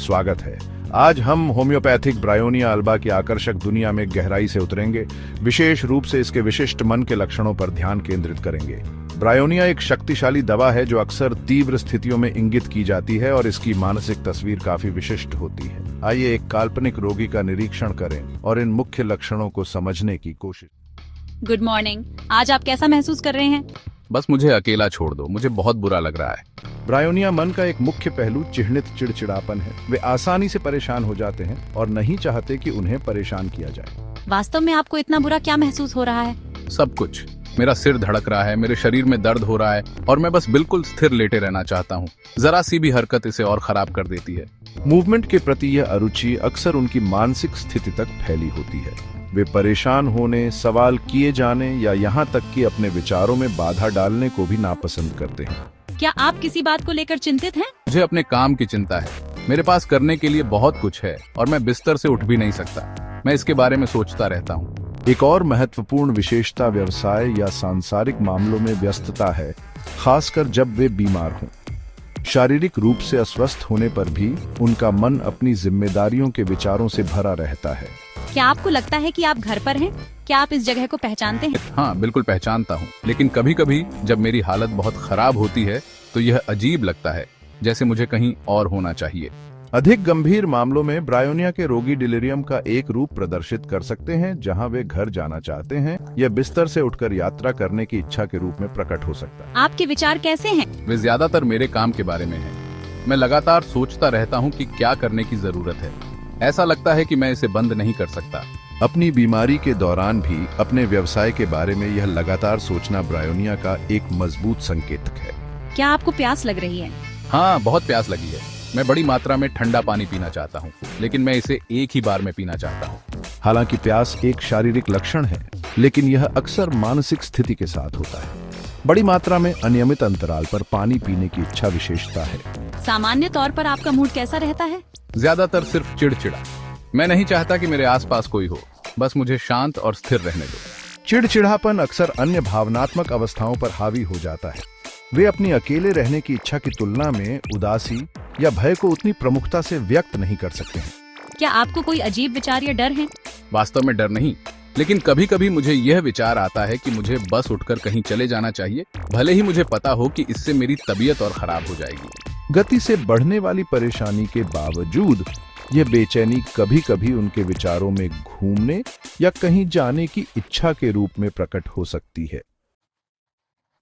स्वागत है। आज हम होम्योपैथिक ब्रायोनिया अल्बा की आकर्षक दुनिया में गहराई से उतरेंगे, विशेष रूप से इसके विशिष्ट मन के लक्षणों पर ध्यान केंद्रित करेंगे। ब्रायोनिया एक शक्तिशाली दवा है जो अक्सर तीव्र स्थितियों में इंगित की जाती है और इसकी मानसिक तस्वीर काफी विशिष्ट होती है। आइए एक काल्पनिक रोगी का निरीक्षण करें और इन मुख्य लक्षणों को समझने की कोशिश। Good morning. आज आप कैसा महसूस कर रहे हैं? बस मुझे अकेला छोड़ दो, मुझे बहुत बुरा लग रहा है। ब्रायोनिया मन का एक मुख्य पहलू चिह्नित चिड़चिड़ापन है। वे आसानी से परेशान हो जाते हैं और नहीं चाहते कि उन्हें परेशान किया जाए। वास्तव में आपको इतना बुरा क्या महसूस हो रहा है? सब कुछ। मेरा सिर धड़क रहा है, मेरे शरीर में दर्द हो रहा है और मैं बस बिल्कुल स्थिर लेटे रहना चाहता हूँ। जरा सी भी हरकत इसे और खराब कर देती है। मूवमेंट के प्रति यह अरुचि अक्सर उनकी मानसिक स्थिति तक फैली होती है। वे परेशान होने, सवाल किए जाने या यहाँ तक कि अपने विचारों में बाधा डालने को भी नापसंद करते हैं। क्या आप किसी बात को लेकर चिंतित हैं? मुझे अपने काम की चिंता है। मेरे पास करने के लिए बहुत कुछ है और मैं बिस्तर से उठ भी नहीं सकता। मैं इसके बारे में सोचता रहता हूँ। एक और महत्वपूर्ण विशेषता व्यवसाय या सांसारिक मामलों में व्यस्तता है, खासकर जब वे बीमार हों। शारीरिक रूप से अस्वस्थ होने पर भी उनका मन अपनी जिम्मेदारियों के विचारों से भरा रहता है। क्या आपको लगता है कि आप घर पर हैं? क्या आप इस जगह को पहचानते हैं? हाँ, बिल्कुल पहचानता हूँ, लेकिन कभी कभी जब मेरी हालत बहुत खराब होती है तो यह अजीब लगता है, जैसे मुझे कहीं और होना चाहिए। अधिक गंभीर मामलों में ब्रायोनिया के रोगी डिलीरियम का एक रूप प्रदर्शित कर सकते हैं, जहां वे घर जाना चाहते हैं या बिस्तर से उठकर यात्रा करने की इच्छा के रूप में प्रकट हो सकता है। आपके विचार कैसे हैं? वे ज्यादातर मेरे काम के बारे में हैं। मैं लगातार सोचता रहता हूँ कि क्या करने की जरूरत है। ऐसा लगता है कि मैं इसे बंद नहीं कर सकता। अपनी बीमारी के दौरान भी अपने व्यवसाय के बारे में यह लगातार सोचना ब्रायोनिया का एक मजबूत संकेतक है। क्या आपको प्यास लग रही है? हाँ, बहुत प्यास लगी है। मैं बड़ी मात्रा में ठंडा पानी पीना चाहता हूँ, लेकिन मैं इसे एक ही बार में पीना चाहता हूँ। हालांकि प्यास एक शारीरिक लक्षण है, लेकिन यह अक्सर मानसिक स्थिति के साथ होता है। बड़ी मात्रा में अनियमित अंतराल पर पानी पीने की इच्छा विशेषता है। सामान्य तौर पर आपका मूड कैसा रहता है? ज्यादातर सिर्फ चिड़चिड़ा। मैं नहीं चाहता कि मेरे आसपास कोई हो, बस मुझे शांत और स्थिर रहने दो। चिड़चिड़ापन अक्सर अन्य भावनात्मक अवस्थाओं पर हावी हो जाता है। वे अपनी अकेले रहने की इच्छा की तुलना में उदासी या भय को उतनी प्रमुखता से व्यक्त नहीं कर सकते हैं। क्या आपको कोई अजीब विचार या डर है? वास्तव में डर नहीं, लेकिन कभी कभी मुझे यह विचार आता है कि मुझे बस उठकर कहीं चले जाना चाहिए, भले ही मुझे पता हो कि इससे मेरी तबीयत और खराब हो जाएगी। गति से बढ़ने वाली परेशानी के बावजूद यह बेचैनी कभी कभी उनके विचारों में घूमने या कहीं जाने की इच्छा के रूप में प्रकट हो सकती है।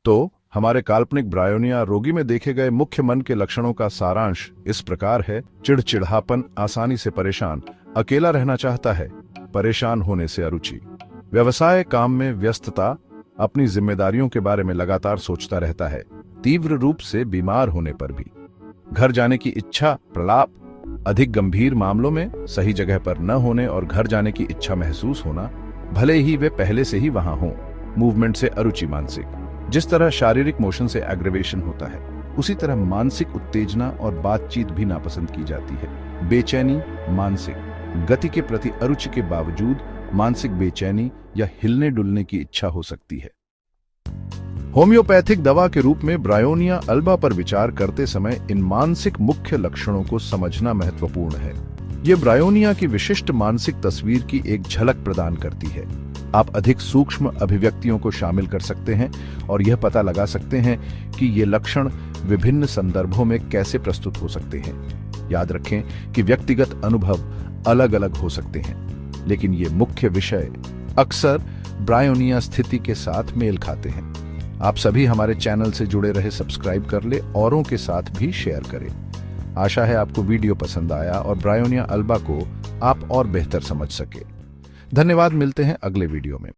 तो हमारे काल्पनिक ब्रायोनिया रोगी में देखे गए मुख्य मन के लक्षणों का सारांश इस प्रकार है। चिड़चिड़ापन, आसानी से परेशान, अकेला रहना चाहता है, परेशान होने से अरुचि, व्यवसाय काम में व्यस्तता, अपनी जिम्मेदारियों के बारे में लगातार सोचता रहता है, तीव्र रूप से बीमार होने पर भी, घर जाने की इच्छा, प्रलाप, अधिक गंभीर मामलों में सही जगह पर न होने और घर जाने की इच्छा महसूस होना, भले ही वे पहले से ही वहां हों, मूवमेंट से अरुचि, मानसिक। जिस तरह शारीरिक मोशन से एग्रीवेशन होता है, उसी तरह मानसिक उत्तेजना और बातचीत भी नापसंद की जाती है। बेचैनी, मानसिक गति के प्रति अरुचि के बावजूद मानसिक बेचैनी या हिलने डुलने की इच्छा हो सकती है। होम्योपैथिक दवा के रूप में ब्रायोनिया अल्बा पर विचार करते समय इन मानसिक मुख्य लक्षणों को समझना महत्वपूर्ण है। ये ब्रायोनिया की विशिष्ट मानसिक तस्वीर की एक झलक प्रदान करती है। आप अधिक सूक्ष्म अभिव्यक्तियों को शामिल कर सकते हैं और यह पता लगा सकते हैं कि ये लक्षण विभिन्न संदर्भों में कैसे प्रस्तुत हो सकते हैं। याद रखें कि व्यक्तिगत अनुभव अलग अलग हो सकते हैं, लेकिन ये मुख्य विषय अक्सर ब्रायोनिया स्थिति के साथ मेल खाते हैं। आप सभी हमारे चैनल से जुड़े रहे, सब्सक्राइब कर ले, औरों के साथ भी शेयर करें। आशा है आपको वीडियो पसंद आया और ब्रायोनिया अल्बा को आप और बेहतर समझ सके। धन्यवाद। मिलते हैं अगले वीडियो में।